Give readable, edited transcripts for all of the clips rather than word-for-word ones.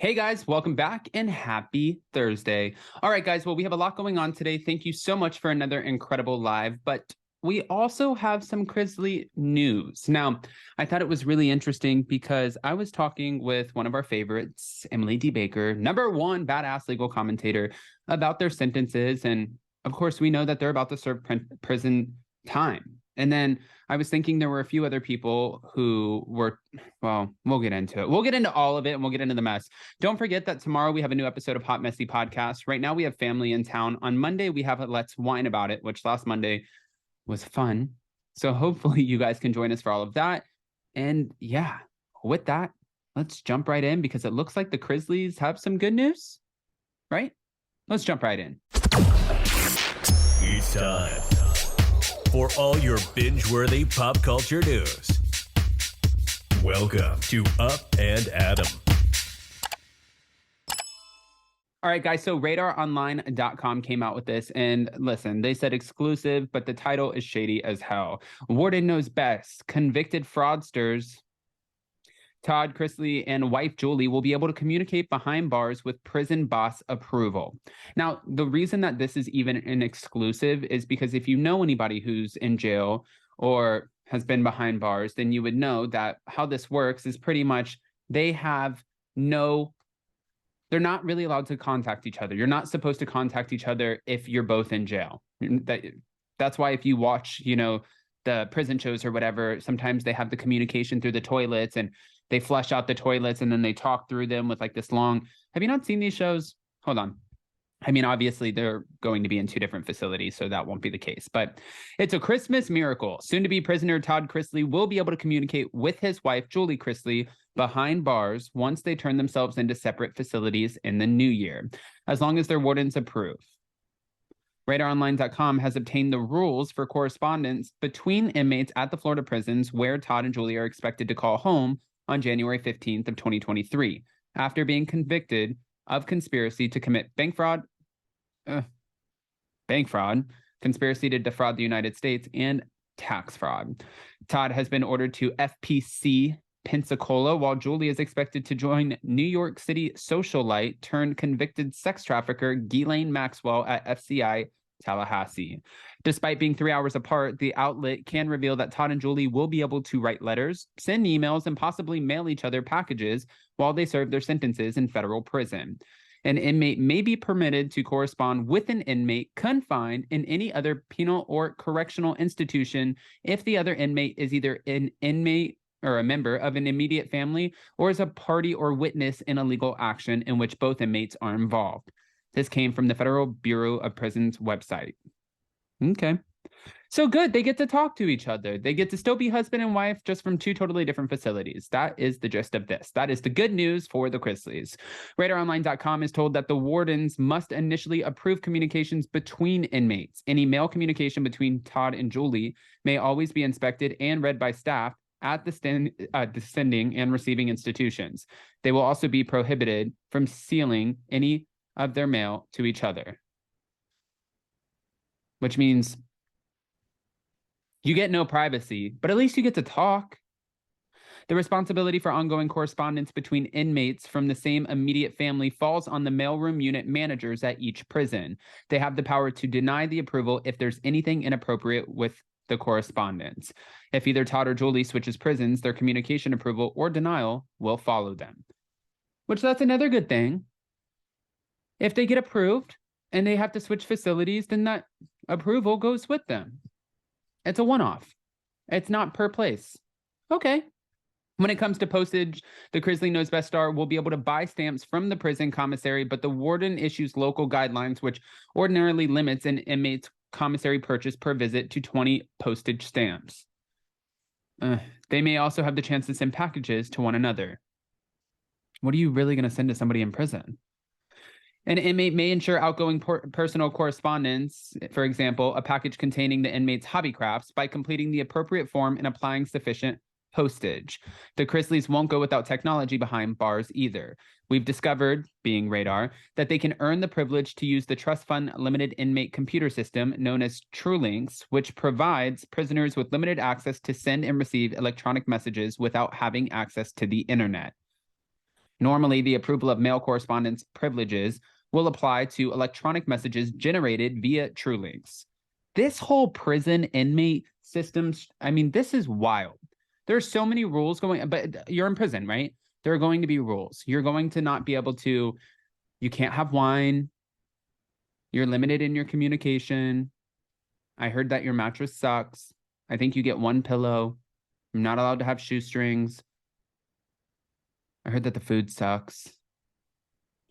Hey guys, welcome back and happy Thursday. All right, guys, well, we have a lot going on today. Thank you so much for another incredible live, but we also have some Chrisley news. Now, I thought it was really interesting because I was talking with one of our favorites, Emily D. Baker, #1 badass legal commentator, about their sentences. And of course, we know that they're about to serve prison time. And then I was thinking there were a few other people who were, well, we'll get into it. We'll get into all of it and we'll get into the mess. Don't forget that tomorrow we have a new episode of Hot Messy Podcast. Right now we have family in town. On Monday we have a Let's Whine About It, which last Monday was fun. So hopefully you guys can join us for all of that. And yeah, with that, let's jump right in because it looks like the Chrisleys have some good news, right? Let's jump right in. It's time for all your binge-worthy pop culture news. Welcome to Up and Adam. All right, guys, so radaronline.com came out with this, and listen, they said exclusive, but the title is shady as hell. Warden knows best. Convicted fraudsters Todd Chrisley and wife Julie will be able to communicate behind bars with prison boss approval. Now, the reason that this is even an exclusive is because if you know anybody who's in jail or has been behind bars, then you would know that how this works is pretty much they're not really allowed to contact each other. You're not supposed to contact each other if you're both in jail. That's why if you watch, the prison shows or whatever, sometimes they have the communication through the toilets and they flush out the toilets and then they talk through them with like this long. Have you not seen these shows? Hold on. I mean, obviously they're going to be in two different facilities, so that won't be the case, but it's a Christmas miracle. Soon to be prisoner Todd Chrisley will be able to communicate with his wife, Julie Chrisley, behind bars once they turn themselves into separate facilities in the new year, as long as their wardens approve. RadarOnline.com has obtained the rules for correspondence between inmates at the Florida prisons where Todd and Julie are expected to call home on January 15th of 2023, after being convicted of conspiracy to commit bank fraud, conspiracy to defraud the United States, and tax fraud. Todd has been ordered to FPC Pensacola, while Julie is expected to join New York City socialite turned convicted sex trafficker Ghislaine Maxwell at FCI Tallahassee. Despite being 3 hours apart, the outlet can reveal that Todd and Julie will be able to write letters, send emails, and possibly mail each other packages while they serve their sentences in federal prison. An inmate may be permitted to correspond with an inmate confined in any other penal or correctional institution if the other inmate is either an inmate or a member of an immediate family or is a party or witness in a legal action in which both inmates are involved. This came from the Federal Bureau of Prisons website. Okay. So good. They get to talk to each other. They get to still be husband and wife, just from two totally different facilities. That is the gist of this. That is the good news for the Chrisleys. RadarOnline.com is told that the wardens must initially approve communications between inmates. Any mail communication between Todd and Julie may always be inspected and read by staff at the sending and receiving institutions. They will also be prohibited from sealing any of their mail to each other, which means you get no privacy, but at least you get to talk. The responsibility for ongoing correspondence between inmates from the same immediate family falls on the mailroom unit managers at each prison. They have the power to deny the approval if there's anything inappropriate with the correspondence. If either Todd or Julie switches prisons, their communication approval or denial will follow them. Which that's another good thing. If they get approved and they have to switch facilities, then that approval goes with them. It's a one-off. It's not per place. Okay. When it comes to postage, the Chrisley Knows Best star will be able to buy stamps from the prison commissary, but the warden issues local guidelines, which ordinarily limits an inmate's commissary purchase per visit to 20 postage stamps. They may also have the chance to send packages to one another. What are you really going to send to somebody in prison? An inmate may ensure outgoing personal correspondence, for example, a package containing the inmate's hobby crafts, by completing the appropriate form and applying sufficient postage. The Chrisleys won't go without technology behind bars either. We've discovered, being Radar, that they can earn the privilege to use the Trust Fund Limited Inmate Computer System, known as TrueLinks, which provides prisoners with limited access to send and receive electronic messages without having access to the internet. Normally, the approval of mail correspondence privileges will apply to electronic messages generated via TrueLinks. This whole prison inmate system, I mean, this is wild. There's so many rules going, but you're in prison, right? There are going to be rules. You're going to not be able to, you can't have wine. You're limited in your communication. I heard that your mattress sucks. I think you get one pillow. You're not allowed to have shoestrings. I heard that the food sucks.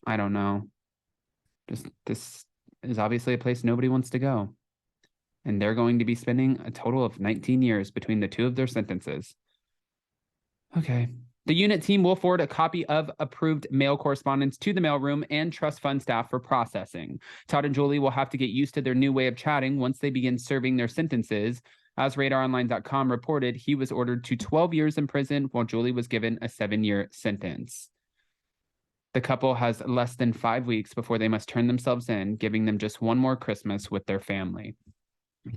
I don't know. This is obviously a place nobody wants to go. And they're going to be spending a total of 19 years between the two of their sentences. Okay. The unit team will forward a copy of approved mail correspondence to the mailroom and trust fund staff for processing. Todd and Julie will have to get used to their new way of chatting once they begin serving their sentences. As RadarOnline.com reported, he was ordered to 12 years in prison while Julie was given a 7-year sentence. The couple has less than 5 weeks before they must turn themselves in, giving them just one more Christmas with their family.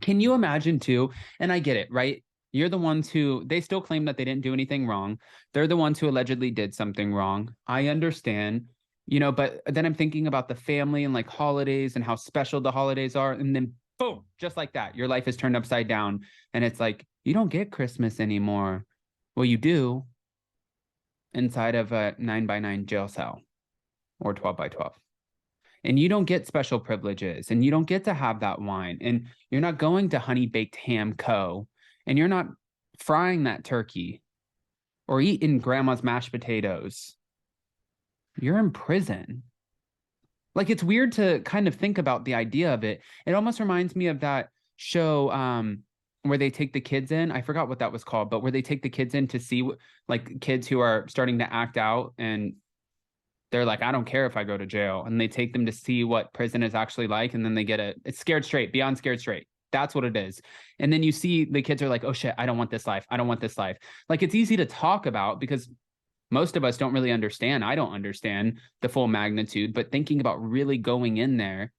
Can you imagine too? And I get it, right? You're the ones who, they still claim that they didn't do anything wrong. They're the ones who allegedly did something wrong. I understand, but then I'm thinking about the family and like holidays and how special the holidays are. And then boom, just like that, your life is turned upside down. And it's like, you don't get Christmas anymore. Well, you do inside of a 9x9 jail cell or 12x12. And you don't get special privileges and you don't get to have that wine. And you're not going to Honey Baked Ham Co. And you're not frying that turkey or eating grandma's mashed potatoes. You're in prison. Like, it's weird to kind of think about the idea of it. It almost reminds me of that show where they take the kids in. I forgot what that was called, but where they take the kids in to see like kids who are starting to act out and they're like, I don't care if I go to jail. And they take them to see what prison is actually like. And then they get it's Scared Straight, Beyond Scared Straight. That's what it is. And then you see the kids are like, oh shit, I don't want this life. I don't want this life. Like, it's easy to talk about because most of us don't really understand. I don't understand the full magnitude, but thinking about really going in there.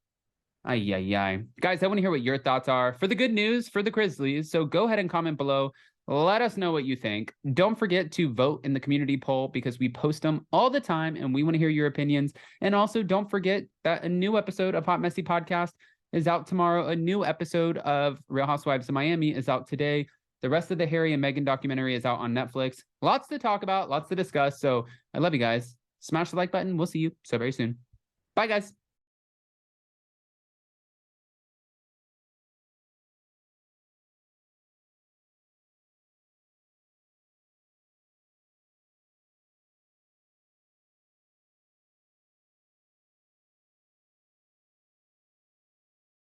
Guys, I want to hear what your thoughts are for the good news for the Chrisleys. So go ahead and comment below. Let us know what you think. Don't forget to vote in the community poll because we post them all the time and we want to hear your opinions. And also don't forget that a new episode of Hot Messy Podcast is out tomorrow. A new episode of Real Housewives of Miami is out today. The rest of the Harry and Meghan documentary is out on Netflix. Lots to talk about, lots to discuss. So I love you guys. Smash the like button. We'll see you so very soon. Bye, guys.